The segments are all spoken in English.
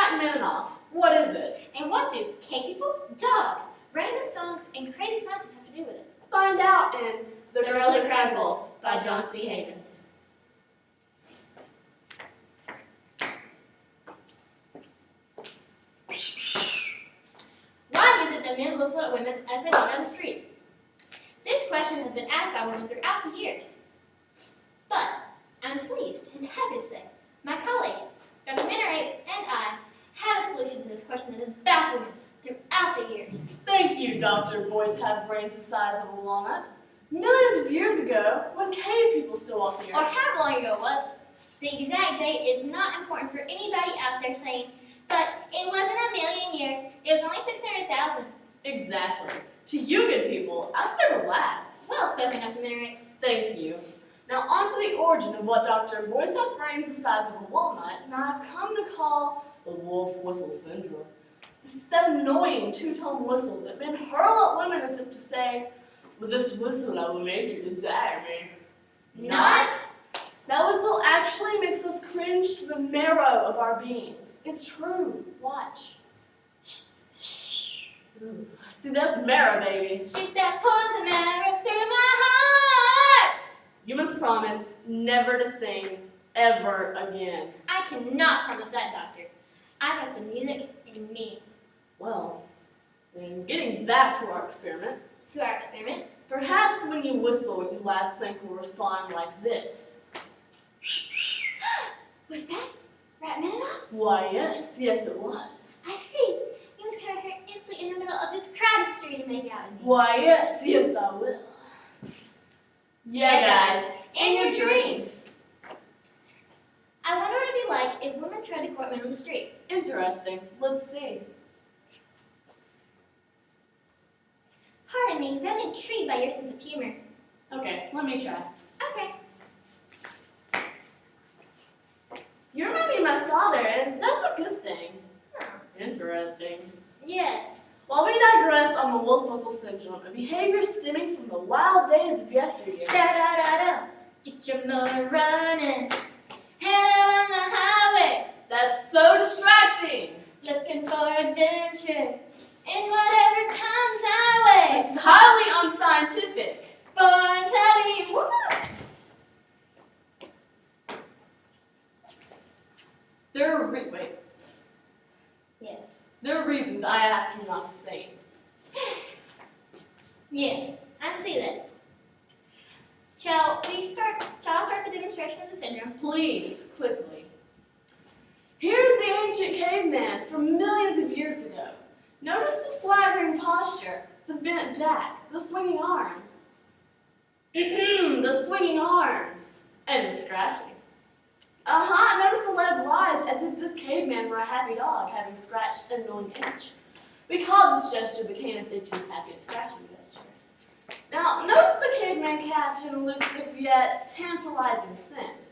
Rachmaninoff, what is it? And what do cave people, dogs, random songs, and crazy scientists have to do with it? Find out in The Early Crab Wolf by John C. Havens. Why is it that men whistle at women as they walk down the street? This question has been asked by women throughout the years. But I'm pleased and happy to say my colleague, Dr. Minna Rapes, and I have a solution to this question that has baffled women throughout the years. Thank you, Doctor. Boys have brains the size of a walnut. Millions of years ago, when cave people still walked the Or earth. how long ago it was. The exact date is not important for anybody out there saying, but it wasn't a million years, it was only 600,000. Exactly. To you good people, I say relax. Well spoken, Dr. Minna Rapes. Thank you. Now on to the origin of what Dr. Boys have brains the size of a walnut, and I've come to call the wolf whistle syndrome. This is that annoying two-tone whistle that men hurl at women as if to say, with this whistle I will make you desire me. Not. That whistle actually makes us cringe to the marrow of our beings. It's true. Watch. Ooh. See, that's marrow, baby. Shoot that poison arrow through my heart. You must promise never to sing ever again. I cannot promise that, Doctor. I got the music in me. Well, then getting back to our experiment, To our experiment. perhaps when you whistle, you lads think will respond like this. Was that Rachmaninoff? Why, yes, it was. I see. He was kind of here instantly in the middle of this crowded street and make out with me. Why, yes, I will. Yeah, guys, in your dreams. I wonder what it'd be like if women tried to court men on the street. Interesting. Let's see. Pardon me, but I'm intrigued by your sense of humor. Okay, let me try. Okay. You remind me of my father, and that's a good thing. Huh. Interesting. Yes. While we digress on the wolf whistle syndrome, a behavior stemming from the wild days of yesteryear. Da-da-da-da. Get your motor running. Head out on the highway. That's so distracting. Looking for adventure. And whatever comes our way. This is highly unscientific. Born to be woman. Yes. There are reasons I ask you not to sing. Yes, I see that. Shall I start the demonstration of the syndrome? Please, quickly. Here's the ancient caveman from millions of years ago. Notice the swaggering posture, the bent back, the swinging arms. The swinging arms. And the scratching. Notice the lead lies as if this caveman were a happy dog having scratched an annoying itch. We call this gesture the canis itch's happiest scratching gesture. Now, notice the caveman catch an elusive yet tantalizing scent.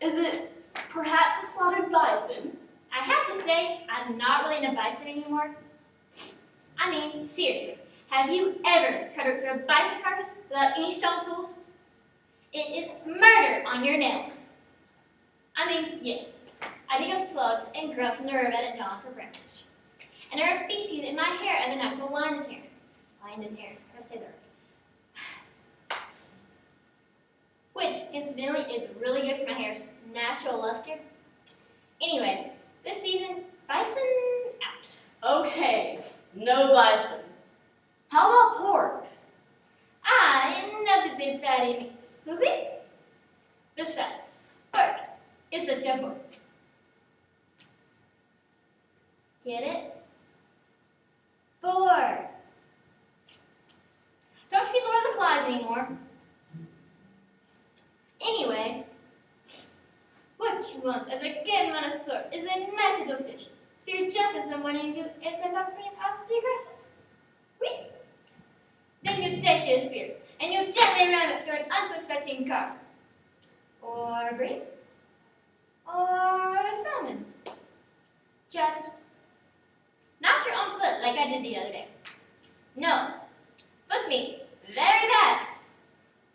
Is it perhaps a slaughtered bison? I have to say, I'm not really into bison anymore. I mean, seriously, have you ever cut through a bison carcass without any stone tools? It is murder on your nails. I mean, yes, I dig up slugs and grub from the riverbed at dawn for breakfast. And there are feces in my hair as a natural lion-deterrent. Let's say that. Which, incidentally, is really good for my hair's natural luster. Anyway, this season, bison out. Okay, no bison. How about pork? Enough is a fatty meat, okay? Besides, pork is a jumbo. Get it? Bored. Don't feed Lord of the Flies anymore. Anyway, what you want as a good connoisseur is a nice little fish. Spirit just as someone you do is about green house seagrasses. Oui. Then you take your spear and you gently ram it through an unsuspecting car. Or green. Or salmon. Just not your own foot like I did the other day. No. Foot meat's very bad.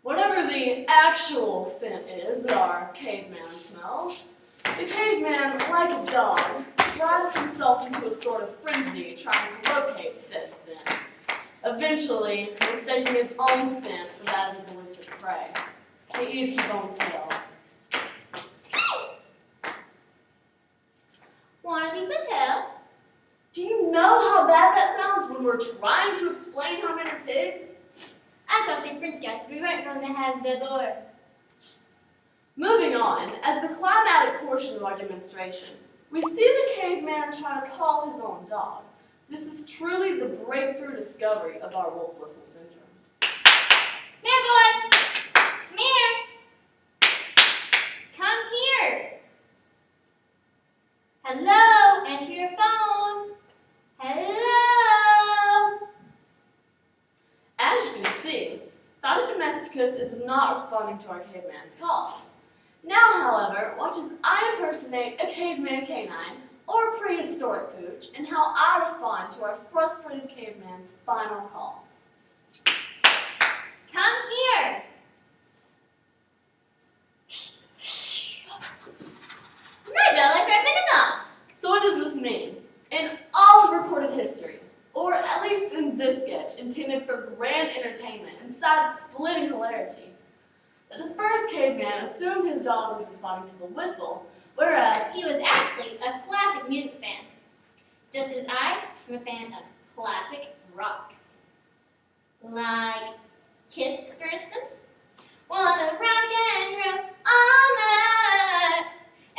Whatever the actual scent is that our caveman smells, the caveman, like a dog, drives himself into a sort of frenzy trying to locate said sin. Eventually, mistaking his own sin for that of his elusive prey, he eats his own tail. Wanna use the tail? Do you know how bad that sounds when we're trying to explain how many pigs? I thought the French got to be right when they have the door. Moving on, as the climatic portion of our demonstration, we see the caveman try to call his own dog. This is truly the breakthrough discovery of our wolf whistle syndrome. Come boy! Come here! Come here! Hello? Answer your phone. Hello? As you can see, Fata domesticus is not responding to our caveman's calls. Now, however, watch as I impersonate a caveman canine or a prehistoric pooch and how I respond to our frustrated caveman's final call. Come here! My dog like I've been enough. So what does this mean? In all of recorded history, or at least in this sketch intended for grand entertainment and side-splitting hilarity, that the first caveman assumed his dog was responding to the whistle, whereas He was actually a classic music fan. Just as I am a fan of classic rock. Like Kiss, for instance. Wanna rock and roll all night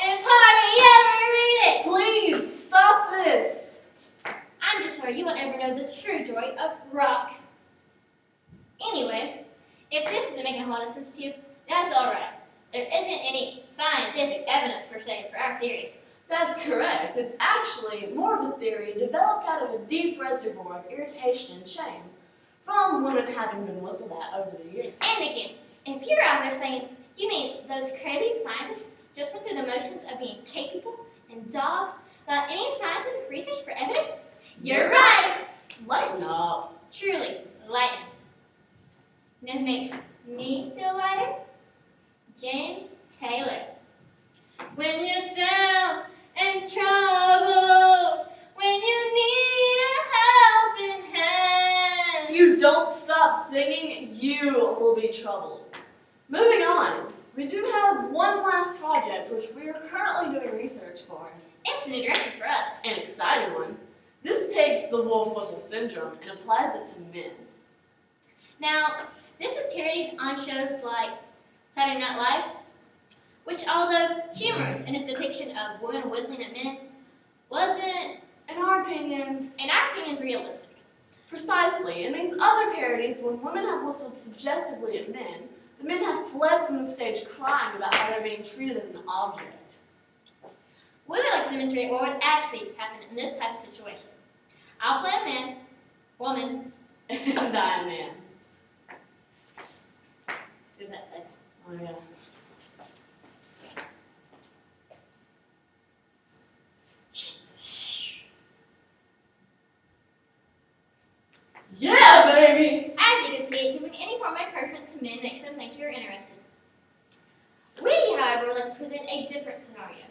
and party every day. please stop this. I'm just sorry you won't ever know the true joy of rock. Anyway, if this isn't making a lot of sense to you, that's alright. There isn't any scientific evidence per se for our theory. That's correct. It's actually more of a theory developed out of a deep reservoir of irritation and shame from women having been whistled at over the years. And again, if you're out there saying, you mean those crazy scientists just went through the motions of being cave people and dogs without any scientific research for evidence? You're right! Lighten up. Truly, lighten. You know who makes me feel lighter? James Taylor. When you're down and troubled, when you need a helping hand. If you don't stop singing, you will be troubled. Moving on, we do have one last project which we are currently doing research for. It's a new direction for us. An exciting one. This takes the wolf whistle syndrome and applies it to men. Now, this is parodied on shows like Saturday Night Live, which, although humorous in its depiction of women whistling at men, wasn't, In our opinions, realistic. precisely, in these other parodies, when women have whistled suggestively at men, the men have fled from the stage crying about how they're being treated as an object. We would like to demonstrate what would actually happen in this type of situation. I'll play a man, woman, And I am man. do that thing. Oh yeah. Yeah, baby! As you can see, giving any form of encouragement to men makes them think you're interested. We, however, would like to present a different scenario.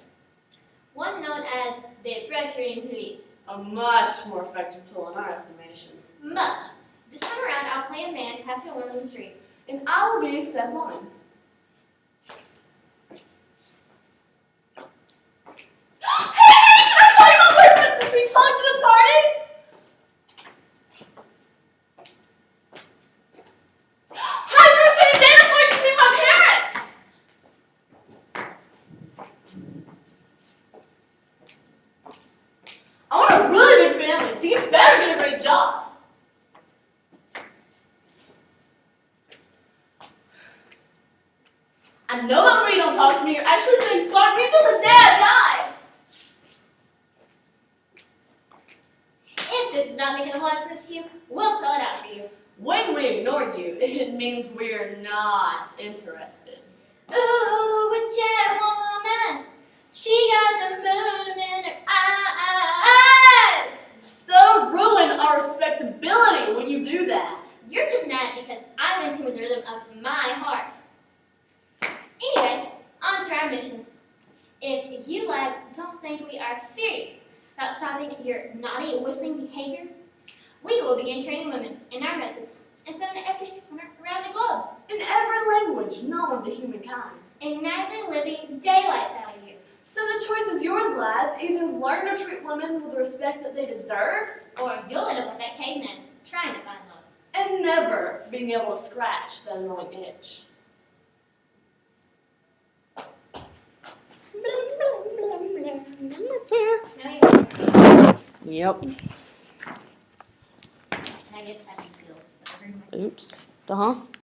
One known as the pressuring hoodie. A much more effective tool in our estimation. Much. This time around, I'll play a man passing a woman on the street. And I will be said woman. Hey! Can I call you my boyfriend since we talked at the party? Hi, first city date is going to meet my parents! I want a really big family, so you better get a great job. I know that's why you don't talk to me. You're actually saying stalk me till the day I die. If this is not making a lot of sense to you, we'll spell it out for you. When we ignore you, it means we're not interested. Ooh, witch woman, she got the moon in her eyes. So ruin our respectability when you do that. You're just mad because I'm in tune with the rhythm of my heart. Anyway, on to our mission. If you lads don't think we are serious about stopping your naughty whistling behavior, we will begin training women in our methods and send efforts around the globe. In every language known to humankind. Igniting living daylights out of you. So the choice is yours, lads. Either learn to treat women with the respect that they deserve, Or you'll end up like that caveman trying to find love. and never being able to scratch that annoying itch. Yep. I get that skills. Oops. Uh-huh.